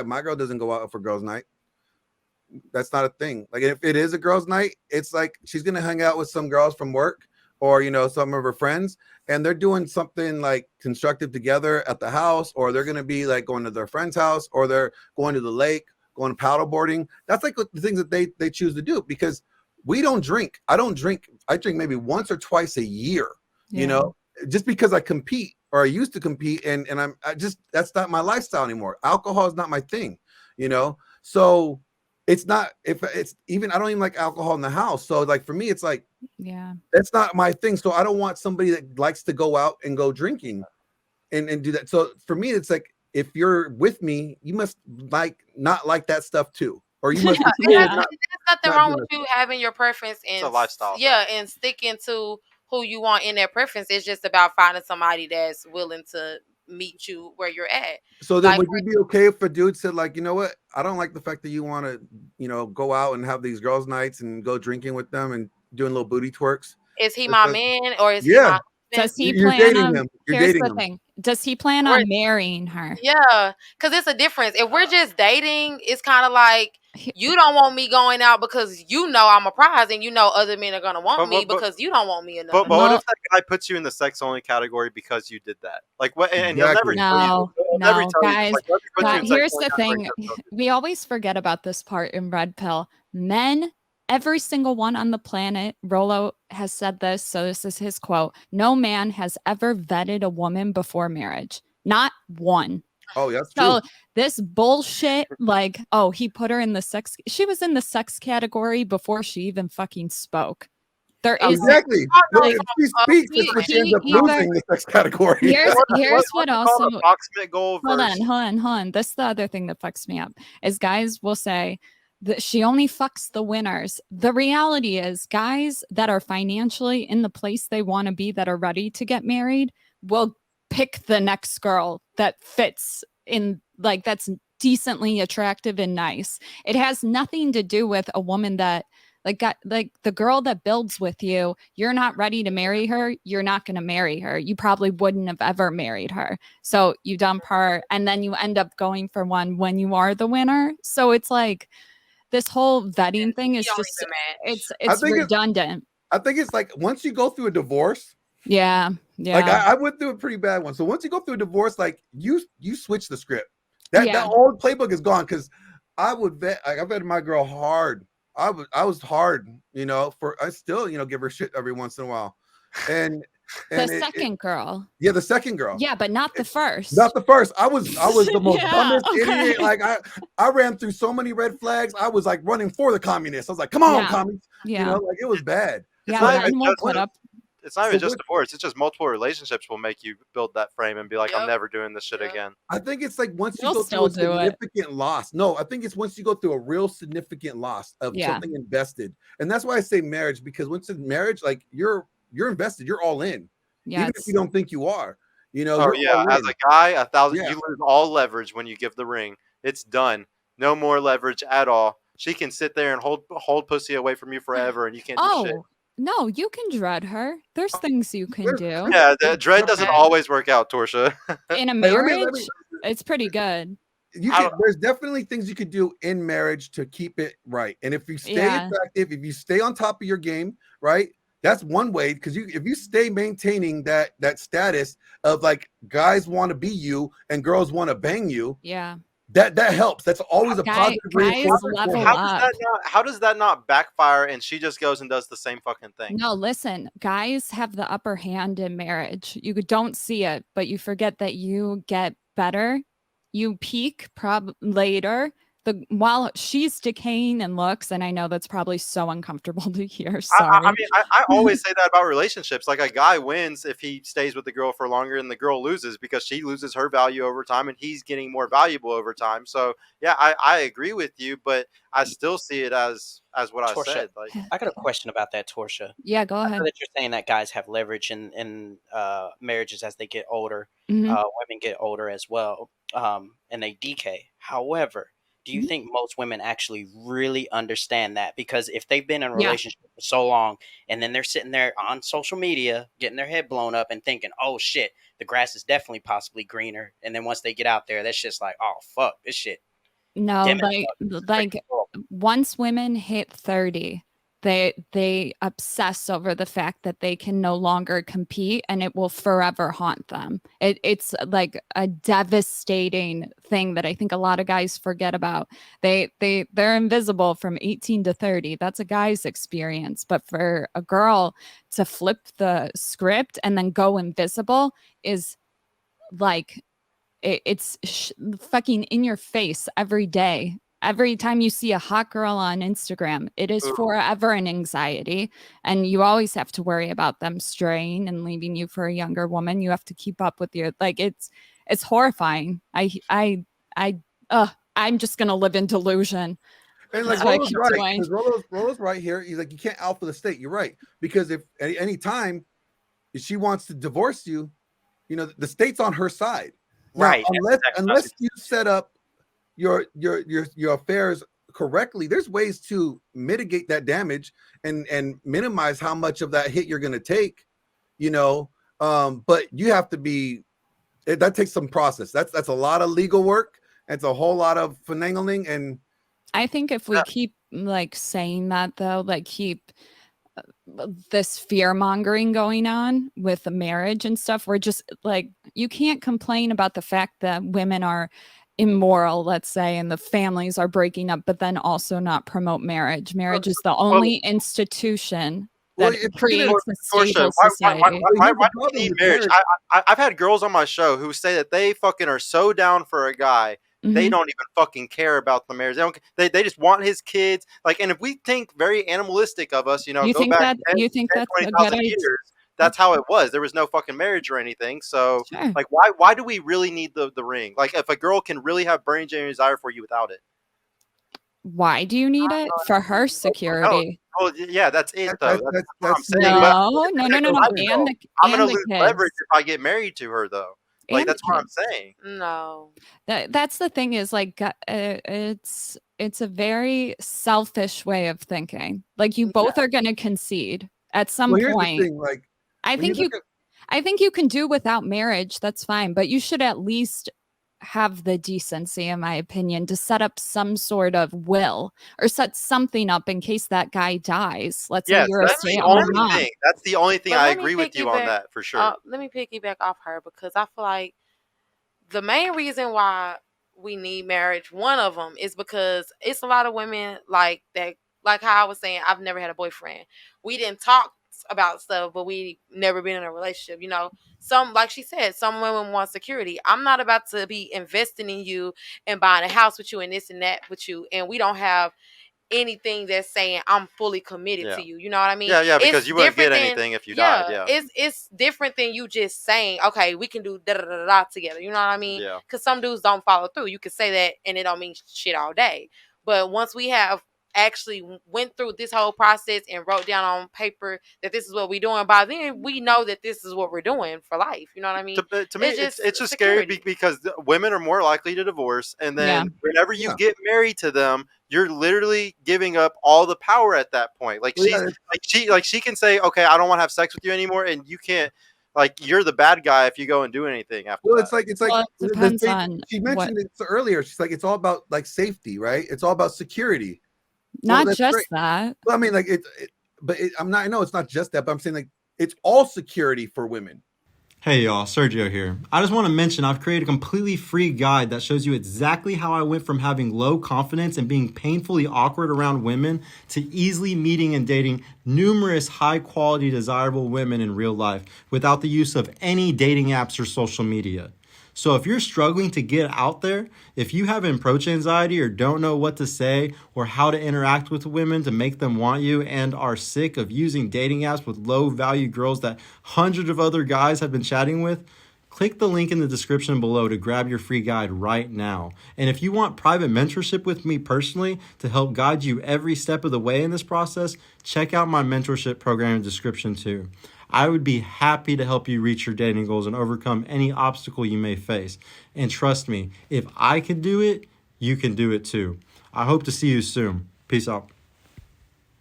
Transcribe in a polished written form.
My girl doesn't go out for girls' night. That's not a thing. Like if it is a girls' night, it's like she's gonna hang out with some girls from work or some of her friends, and they're doing something like constructive together at the house, or they're gonna be like going to their friend's house, or they're going to the lake, going to paddle boarding. That's like the things that they choose to do because we don't drink. I don't drink. I drink maybe once or twice a year. Just because I compete or I used to compete, and I just that's not my lifestyle anymore. Alcohol is not my thing. So it's not if it's even I don't even like alcohol in the house. So like for me, it's like that's not my thing. So I don't want somebody that likes to go out and go drinking and do that. So for me, it's like if you're with me, you must not like that stuff too. Or you must there's nothing wrong with you having your preference and it's a lifestyle. And sticking to who you want in their preference. It's just about finding somebody that's willing to meet you where you're at. So then would you be okay if a dude said like, you know what, I don't like the fact that you want to, go out and have these girls' nights and go drinking with them and doing little booty twerks? Is he my man or is he my does he You're plan dating on him. You're dating him. thing. Does he plan on marrying her? Yeah, because it's a difference. If we're just dating, it's kind of like you don't want me going out because I'm a prize and other men are going to want me because you don't want me enough. But what if that guy puts you in the sex only category because you did that? Like what? And he'll never tell you. No, guys. Here's the thing. We always forget about this part in Red Pill. Men, every single one on the planet, Rolo has said this, so this is his quote. No man has ever vetted a woman before marriage. Not one. Oh, that's true. So this bullshit, like, he put her in the sex. She was in the sex category before she even fucking spoke. There is exactly. If she speaks, she ends up losing the sex category. Here's what also. Approximate goal. Hold on. This is the other thing that fucks me up is guys will say that she only fucks the winners. The reality is guys that are financially in the place they want to be, that are ready to get married, will pick the next girl that fits in, like, that's decently attractive and nice. It has nothing to do with a woman that like the girl that builds with you. You're not ready to marry her. You're not going to marry her. You probably wouldn't have ever married her. So you dump her and then you end up going for one when you are the winner. So it's like this whole vetting thing is just, it's redundant. I think it's like once you go through a divorce. Yeah. Like I went through a pretty bad one. So once you go through a divorce, like you switch the script. That old playbook is gone because I would vet. Like, I vetted my girl hard. I was hard, I still, give her shit every once in a while. And the second girl. Yeah, the second girl. Yeah, but not the first. Not the first. I was the most dumbest idiot. Like I ran through so many red flags. I was like running for the communists. I was like, come on, commies. Yeah. Like it was bad. It's not even just divorce. It's just multiple relationships will make you build that frame and be like, I'm never doing this shit again. I think it's like once you go through a significant loss. No, I think it's once you go through a real significant loss of something invested. And that's why I say marriage, because once it's marriage, like you're invested, you're all in. Even if you don't think you are. As a guy, you lose all leverage when you give the ring. It's done. No more leverage at all. She can sit there and hold pussy away from you forever and you can't do shit. No, you can dread her. There's things you can do. Yeah, the dread doesn't always work out, Torsha. In a marriage, it's pretty good. There's definitely things you could do in marriage to keep it right. And if you stay attractive, if you stay on top of your game, right? That's one way, because if you stay maintaining that status of like guys want to be you and girls want to bang you. Yeah. That helps. That's always a positive reinforcement. How does that not backfire and she just goes and does the same fucking thing? No, listen, guys have the upper hand in marriage. You don't see it, but you forget that you get better. You peak later. While she's decaying in looks, and I know that's probably so uncomfortable to hear. Sorry. I mean, I always say that about relationships. Like a guy wins if he stays with the girl for longer, and the girl loses because she loses her value over time, and he's getting more valuable over time. So yeah, I agree with you, but I still see it as what Torsha, I said. Like, I got a question about that, Torsha. Yeah, go ahead. I know that you're saying that guys have leverage in marriages as they get older. Women get older as well, and they decay. However, do you think most women actually really understand that? Because if they've been in a Yeah. relationship for so long and then they're sitting there on social media getting their head blown up and thinking, oh shit, the grass is definitely possibly greener. And then once they get out there, that's just like, oh fuck, this shit. No, Dim as fuck. This is a crazy like world. once women hit 30, they obsess over the fact that they can no longer compete and it will forever haunt them. It's like a devastating thing that I think a lot of guys forget about. They're invisible from 18 to 30. That's a guy's experience, but for a girl to flip the script and then go invisible is like it's fucking in your face every day. Every time you see a hot girl on Instagram, it is Ugh. forever an anxiety. And you always have to worry about them straying and leaving you for a younger woman. You have to keep up with your like it's horrifying. I'm just gonna live in delusion. And like That's what I Rolo's keep right, doing. because Rolo's right here. He's like, you can't alpha the state. You're right, because if at any time if she wants to divorce you, you know the state's on her side. Now, Right. unless you set up your affairs correctly, there's ways to mitigate that damage and minimize how much of that hit you're going to take. You know, but you have to be. That takes some process. That's a lot of legal work. It's a whole lot of finagling and. I think if we Yeah. keep like saying that though, like keep this fear mongering going on with the marriage and stuff, we're just like, you can't complain about the fact that women are immoral, let's say, and the families are breaking up, but then also not promote marriage. Marriage is the only institution Well, that it's creates a Portia, stable why, society. Here's the why do problem we need with marriage? marriage. I've had girls on my show who say that they fucking are so down for a guy. They Mhm. don't even fucking care about the marriage. They just want his kids. Like, and if we think very animalistic of us, you know, You go think back that 10, you think 10 that's a good 20,000 idea? years, that's how it was. There was no fucking marriage or anything. So, Sure. like, why do we really need the ring? Like, if a girl can really have brain genuine desire for you without it. Why do you need it? For her No, security. well, yeah, that's it though. That's what I'm That's saying. But No, no, no, no, no. I'm And gonna the lose leverage kids. if I get married to her though. Like And the that's what I'm kids. saying. No. That's the thing is like it's a very selfish way of thinking. Like you both are going to concede at some well, here's the point. thing. Like I when you think you look at I think you can do without marriage, that's fine, but you should at least have the decency, in my opinion, to set up some sort of will or set something up in case that guy dies. Let's say Yes, you're a that's the stay-at-home only mom. thing. That's the only thing But I let me agree with you on piggyback. that for sure. Let me piggyback off her because I feel like the main reason why we need marriage, one of them, is because it's a lot of women like that. Like how I was saying, I've never had a boyfriend. We didn't talk about stuff, but we never been in a relationship. You know, some like she said, some women want security. I'm not about to be investing in you and buying a house with you and this and that with you, and we don't have anything that's saying I'm fully committed Yeah. to you. You know what I mean? Yeah, because It's you wouldn't get different than anything if you died. Yeah. it's different than you just saying, okay, we can do da da da da together. You know what I mean? Yeah. Because some dudes don't follow through. You can say that and it don't mean shit all day. But once we have actually went through this whole process and wrote down on paper that this is what we're doing, by then we know that this is what we're doing for life. You know what I mean? To me, It's it's just scary security. because women are more likely to divorce, and Yeah. then whenever you Yeah. get married to them, you're literally giving up all the power at that point. Like Well, she's she can say, okay, I don't want to have sex with you anymore, and you can't. Like you're the bad guy if you go and do anything after well, that. it's like Well, it the depends thing- on she what mentioned it earlier. She's like, it's all about like safety, right? It's all about security. not that's just great. that. Well, I mean, like I'm not. I know it's not just that, but I'm saying like it's all security for women. Hey y'all, Sergio here. I just want to mention I've created a completely free guide that shows you exactly how I went from having low confidence and being painfully awkward around women to easily meeting and dating numerous high quality desirable women in real life without the use of any dating apps or social media. So if you're struggling to get out there, if you have approach anxiety or don't know what to say or how to interact with women to make them want you and are sick of using dating apps with low value girls that hundreds of other guys have been chatting with, click the link in the description below to grab your free guide right now. And if you want private mentorship with me personally to help guide you every step of the way in this process, check out my mentorship program in the description too. I would be happy to help you reach your dating goals and overcome any obstacle you may face. And trust me, if I could do it, you can do it too. I hope to see you soon. Peace out.